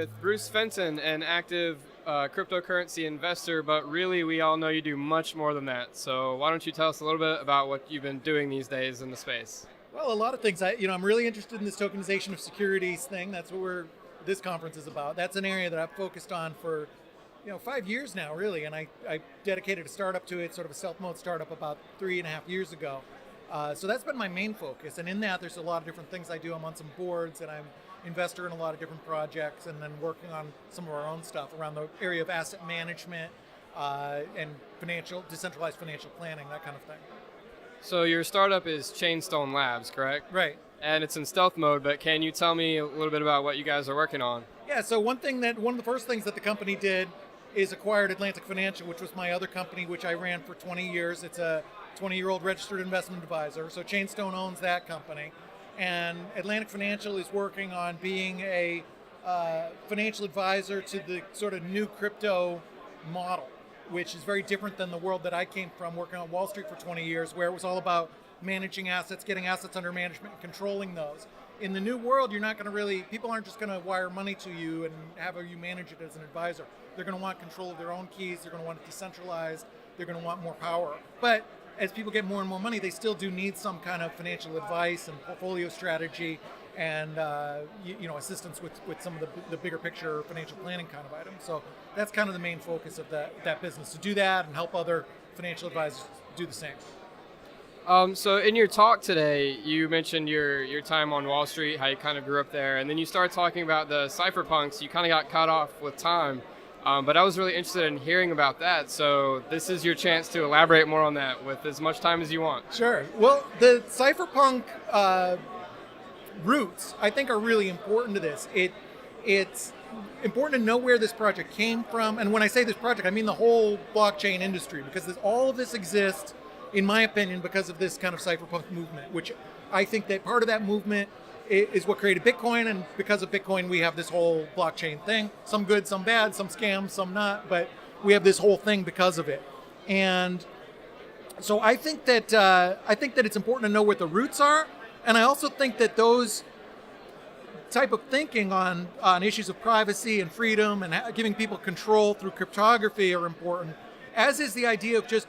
with Bruce Fenton, an active cryptocurrency investor, but really we all know you do much more than that. So why don't you tell us a little bit about what you've been doing these days in the space? Well, a lot of things. I'm really interested in this tokenization of securities thing. That's what this conference is about. That's an area that I've focused on for 5 years now, really, and I dedicated a startup to it, sort of a stealth mode startup, about 3.5 years ago. So that's been my main focus, and in that there's a lot of different things I do. I'm on some boards, and I'm investor in a lot of different projects, and then working on some of our own stuff around the area of asset management and decentralized financial planning, that kind of thing. So your startup is Chainstone Labs, correct? Right. And it's in stealth mode, but can you tell me a little bit about what you guys are working on? Yeah, so one of the first things that the company did is acquired Atlantic Financial, which was my other company, which I ran for 20 years. It's a 20-year-old registered investment advisor. So Chainstone owns that company. And Atlantic Financial is working on being a financial advisor to the sort of new crypto model, which is very different than the world that I came from, working on Wall Street for 20 years, where it was all about managing assets, getting assets under management, and controlling those. In the new world, people aren't just going to wire money to you and have you manage it as an advisor. They're going to want control of their own keys. They're going to want it decentralized. They're going to want more power. But as people get more and more money, they still do need some kind of financial advice and portfolio strategy and assistance with some of the bigger picture financial planning kind of items. So that's kind of the main focus of that business, to do that and help other financial advisors do the same. So in your talk today, you mentioned your time on Wall Street, how you kind of grew up there, and then you started talking about the cypherpunks. You kind of got cut off with time, but I was really interested in hearing about that. So this is your chance to elaborate more on that with as much time as you want. Sure. Well, the cypherpunk roots, I think, are really important to this. It's important to know where this project came from, and when I say this project, I mean the whole blockchain industry, because all of this exists, in my opinion, because of this kind of cypherpunk movement, which I think that part of that movement is what created Bitcoin, and because of Bitcoin, we have this whole blockchain thing. Some good, some bad, some scams, some not, but we have this whole thing because of it. And so I think that it's important to know what the roots are, and I also think that those type of thinking on issues of privacy and freedom and giving people control through cryptography are important, as is the idea of just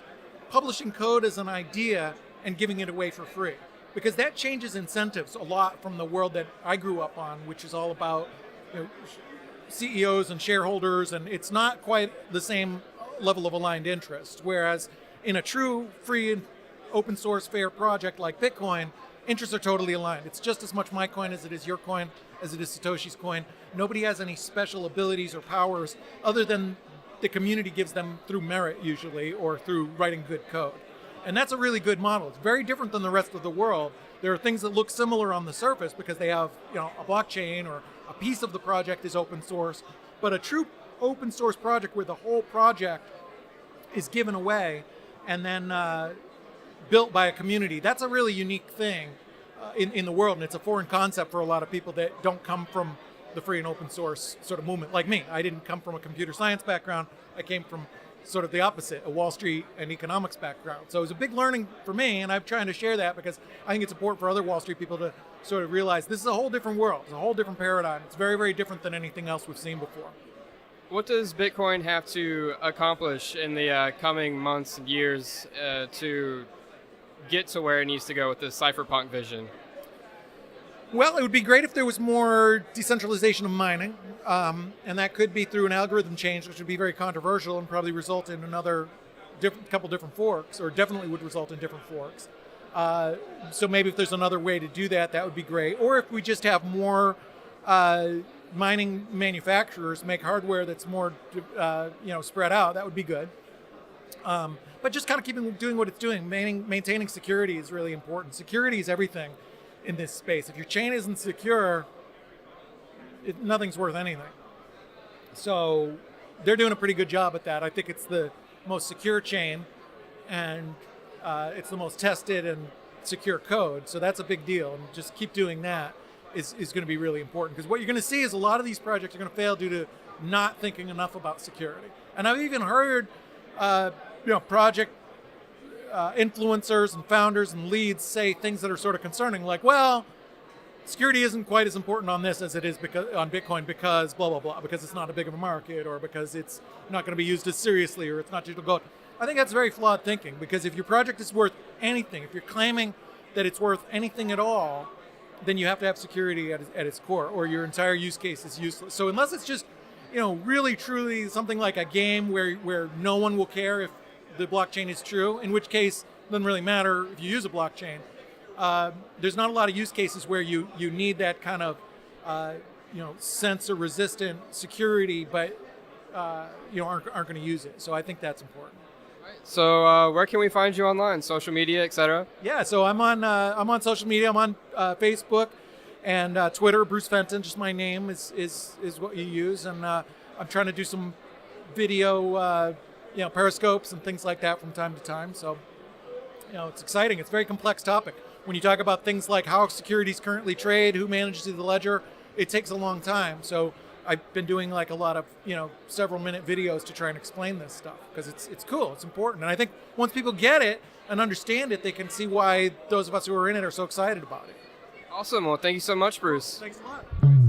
publishing code as an idea and giving it away for free, because that changes incentives a lot from the world that I grew up on, which is all about CEOs and shareholders, and it's not quite the same level of aligned interest. Whereas in a true free and open source fair project like Bitcoin, interests are totally aligned. It's just as much my coin as it is your coin, as it is Satoshi's coin. Nobody has any special abilities or powers other than the community gives them through merit usually, or through writing good code. And that's a really good model. It's very different than the rest of the world. There are things that look similar on the surface because they have a blockchain or a piece of the project is open source, but a true open source project where the whole project is given away and then built by a community, that's a really unique thing in the world, and it's a foreign concept for a lot of people that don't come from the free and open source sort of movement. Like me, I didn't come from a computer science background. I came from sort of the opposite, a Wall Street and economics background. So it was a big learning for me, and I'm trying to share that because I think it's important for other Wall Street people to sort of realize this is a whole different world. It's a whole different paradigm. It's very, very different than anything else we've seen before. What does Bitcoin have to accomplish in the coming months and years to get to where it needs to go with this cypherpunk vision? Well, it would be great if there was more decentralization of mining, and that could be through an algorithm change, which would be very controversial and probably result in another couple different forks, or definitely would result in different forks. So maybe if there's another way to do that, that would be great. Or if we just have more mining manufacturers make hardware that's more spread out, that would be good. But just kind of doing what it's doing, maintaining security is really important. Security is everything in this space. If your chain isn't secure, nothing's worth anything. So they're doing a pretty good job at that. I think it's the most secure chain, and it's the most tested and secure code. So that's a big deal. And just keep doing that is going to be really important, because what you're going to see is a lot of these projects are going to fail due to not thinking enough about security. And I've even heard project influencers and founders and leads say things that are sort of concerning, like, well, security isn't quite as important on this as it is on Bitcoin because blah, blah, blah, because it's not a big of a market, or because it's not going to be used as seriously, or it's not digital gold. I think that's very flawed thinking, because if your project is worth anything, if you're claiming that it's worth anything at all, then you have to have security at its core, or your entire use case is useless. So unless it's just, really truly something like a game where no one will care if the blockchain is true, in which case it doesn't really matter if you use a blockchain. There's not a lot of use cases where you need that kind of sensor-resistant security, but aren't going to use it. So I think that's important. So where can we find you online? Social media, etc. Yeah, so I'm on social media. I'm on Facebook and Twitter. Bruce Fenton, just my name is what you use, and I'm trying to do some video, periscopes and things like that from time to time. So it's exciting. It's a very complex topic. When you talk about things like how securities currently trade, who manages the ledger, it takes a long time. So I've been doing like a lot of, several minute videos to try and explain this stuff, because it's cool, it's important. And I think once people get it and understand it, they can see why those of us who are in it are so excited about it. Awesome. Well, thank you so much, Bruce. Thanks a lot.